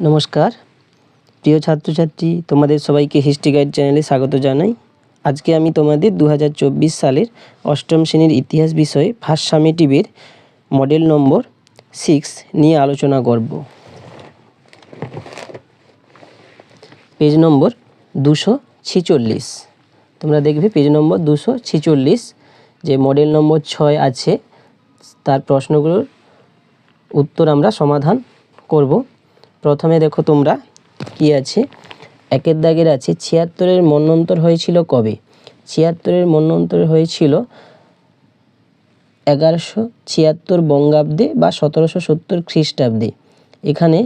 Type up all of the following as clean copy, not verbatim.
নমস্কার প্রিয় ছাত্রছাত্রী, তোমাদের সবাইকে হিস্ট্রি গাইড চ্যানেলে স্বাগত জানাই। আজকে আমি তোমাদের 2024 সালের অষ্টম শ্রেণীর ইতিহাস বিষয়ে ফার্স্ট সামেটিভের মডেল নম্বর 6 নিয়ে আলোচনা করব। পেজ নম্বর 246। তোমরা দেখবে পেজ নম্বর 246 যে মডেল নম্বর 6 আছে, তার প্রশ্নগুলোর উত্তর আমরা সমাধান করব। প্রথমে দেখো তোমরা কি আছে, একের দাগের আছে 76-এর মন্বন্তর হয়েছিল কবে। 76-এর মন্বন্তর হয়েছিল 1176 বঙ্গাব্দে বা 1770 খ্রিস্টাব্দে। এখানে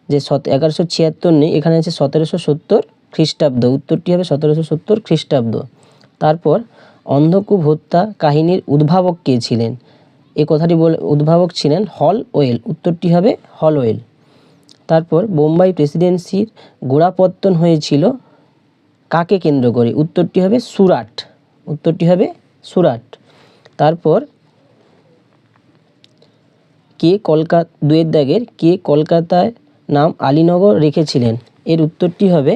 যে 1176 নেই, এখানে আছে 1770 খ্রিস্টাব্দ। উত্তরটি হবে 1770 খ্রিস্টাব্দ। তারপর অন্ধকূপ হত্যা কাহিনীর উদ্ভাবক কে ছিলেন? এই কথাটি উদ্ভাবক ছিলেন হলওয়েল। উত্তরটি হবে হলওয়েল। তারপর বোম্বাই প্রেসিডেন্সির গোড়াপত্তন হয়েছিল কাকে কেন্দ্র করে? উত্তরটি হবে সুরাট। উত্তরটি হবে সুরাট। তারপর দুয়ের দাগের কে কলকাতায় নাম আলীনগর রেখেছিলেন? এর উত্তরটি হবে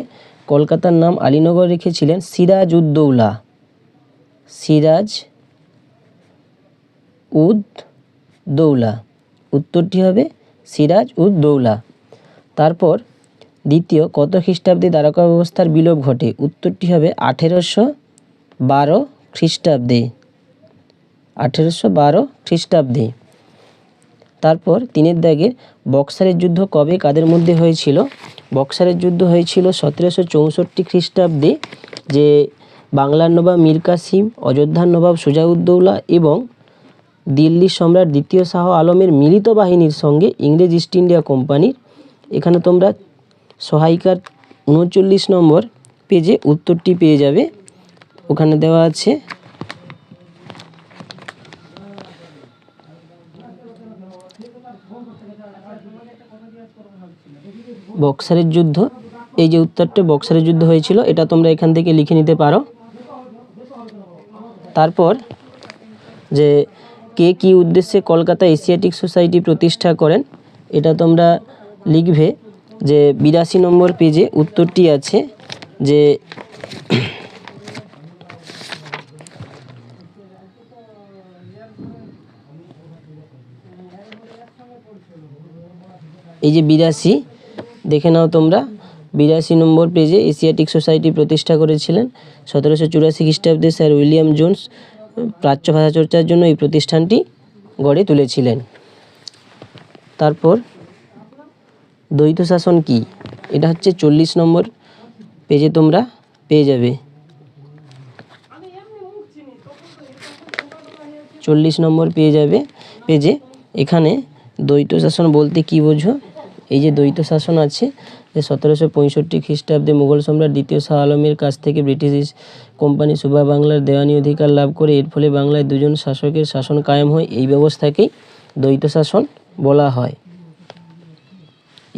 কলকাতার নাম আলীনগর রেখেছিলেন সিরাজ উদ দৌলা। সিরাজ উদ দৌলা। উত্তরটি হবে সিরাজ উদ দৌলা। তারপর দ্বিতীয় কত খ্রিস্টাব্দে দ্বারকা ব্যবস্থার বিলোপ ঘটে? উত্তরটি হবে 1812 খ্রিস্টাব্দে। 1812 খ্রিস্টাব্দে। তারপর তিনের দাগের বক্সারের যুদ্ধ কবে কাদের মধ্যে হয়েছিল? বক্সারের যুদ্ধ হয়েছিল 1764 খ্রিস্টাব্দে, যে বাংলার নবাব মীর কাসিম, অযোধ্যার নবাব সুজাউদ্দৌলা এবং দিল্লির সম্রাট দ্বিতীয় শাহ আলমের মিলিত বাহিনীর সঙ্গে ইংরেজ ইস্ট ইন্ডিয়া কোম্পানির। এখানে তোমরা সহায়িকার 39 নম্বর পেজে উত্তরটি পেয়ে যাবে। ওখানে দেওয়া আছে বক্সারের যুদ্ধ। এই যে উত্তরটা বক্সারের যুদ্ধ হয়েছিল, এটা তোমরা এখান থেকে লিখে নিতে পারো। তারপর যে কে কী উদ্দেশ্যে কলকাতা এশিয়াটিক সোসাইটি প্রতিষ্ঠা করেন? এটা তোমরা লিখবে যে 82 নম্বর পেজে উত্তরটি আছে, যে এই যে 82 দেখে নাও তোমরা। 82 নম্বর পেজে এশিয়াটিক সোসাইটি প্রতিষ্ঠা করেছিলেন 1784 খ্রিস্টাব্দে স্যার উইলিয়াম জোন্স। প্রাচ্য ভাষা চর্চার জন্য এই প্রতিষ্ঠানটি গড়ে তুলেছিলেন। তারপর দ্বৈত শাসন কি? এটা হচ্ছে 40 নম্বর পেজে তোমরা পেয়ে যাবে। 40 নম্বর পেয়ে যাবে পেজে। এখানে দ্বৈত শাসন বলতে কি বোঝো? এই যে দ্বৈত শাসন আছে, যে 1765 খ্রিস্টাব্দে মুঘল সম্রাট দ্বিতীয় শাহ আলমের কাছ থেকে ব্রিটিশ কোম্পানি সুবা বাংলার দেওয়ানি অধিকার লাভ করে এর ফলে বাংলায় দুজন শাসকের শাসন কায়েম হয়। এই ব্যবস্থাকেই দ্বৈত শাসন বলা হয়।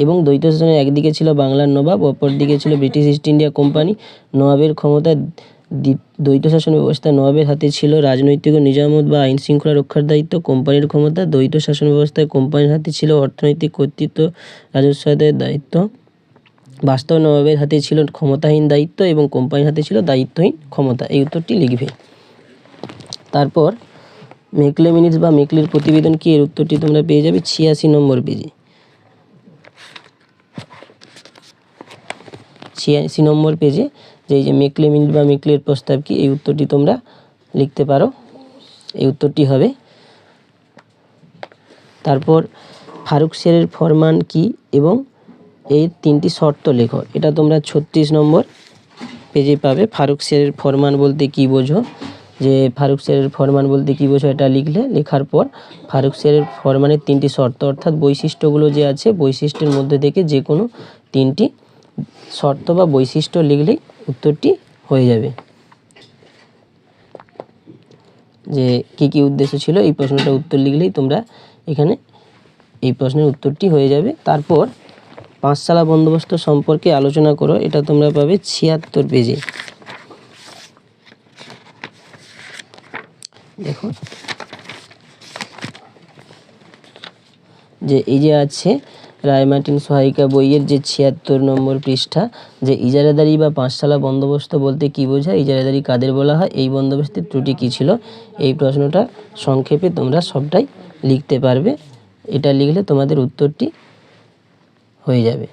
এবং দ্বৈত শাসনের একদিকে ছিল বাংলার নবাব, অপরদিকে ছিল ব্রিটিশ ইস্ট ইন্ডিয়া কোম্পানি। নবাবের ক্ষমতা দ্বৈত শাসন ব্যবস্থায় নবাবের হাতে ছিল রাজনৈতিক ও নিজামত বা আইন শৃঙ্খলা রক্ষার দায়িত্ব। কোম্পানির ক্ষমতা দ্বৈত শাসন ব্যবস্থায় কোম্পানির হাতে ছিল অর্থনৈতিক কর্তৃত্ব, রাজস্ব আদায়ের দায়িত্ব। বাস্তব নবাবের হাতে ছিল ক্ষমতাহীন দায়িত্ব এবং কোম্পানির হাতে ছিল দায়িত্বহীন ক্ষমতা। এই উত্তরটি লিখবে। তারপর মেকলে মিনিটস বা মেকলের প্রতিবেদন কি? এর উত্তরটি তোমরা পেয়ে যাবে 86 নম্বর পেজে। 86 নম্বর পেজে যে এই যে মেকলে মিনিট বা মেকলের প্রস্তাব কি, এই উত্তরটি তোমরা লিখতে পারো। এই উত্তরটি হবে। তারপর ফারুক শেরের ফরমান কি এবং এই 3টি শর্ত লেখো। এটা তোমরা 36 নম্বর পেজে পাবে। ফারুক শেরের ফরমান বলতে কি বোঝো? যে ফারুক শেরের ফরমান বলতে কি বোঝো এটা লিখলে, লেখার পর ফারুক শেরের ফরমানের 3টি শর্ত অর্থাৎ বৈশিষ্ট্যগুলো যে আছে, বৈশিষ্ট্যের মধ্যে থেকে যে কোনো 3টি শর্ত বা বৈশিষ্ট্য লিখলেই উত্তরটি হয়ে যাবে। যে কী কী উদ্দেশ্য ছিল, এই প্রশ্নটা উত্তর লিখলেই তোমরা এখানে এই প্রশ্নের উত্তরটি হয়ে যাবে। তারপর পাঁচশালা বন্দোবস্ত সম্পর্কে আলোচনা করো। এটা তোমরা পাবে 76 পেজে। দেখো যে এই যে আছে রায়মার্টিন সহায়িকা বইয়ের যে ৭৬ নম্বর পৃষ্ঠা, যে ইজারাদারি বা পাঁচশালা বন্দোবস্ত বলতে কী বোঝায়, ইজারাদারি কাদের বলা হয়, এই বন্দোবস্তের ত্রুটি কী ছিল, এই প্রশ্নটা সংক্ষেপে তোমরা সবটাই লিখতে পারবে। এটা লিখলে তোমাদের উত্তরটি হয়ে যাবে।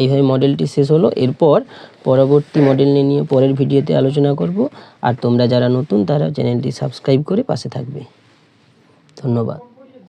এইভাবে মডেলটি শেষ হলো। এরপর পরবর্তী মডেল নিয়ে পরের ভিডিওতে আলোচনা করব। আর তোমরা যারা নতুন তারা চ্যানেলটি সাবস্ক্রাইব করে পাশে থাকবে। ধন্যবাদ।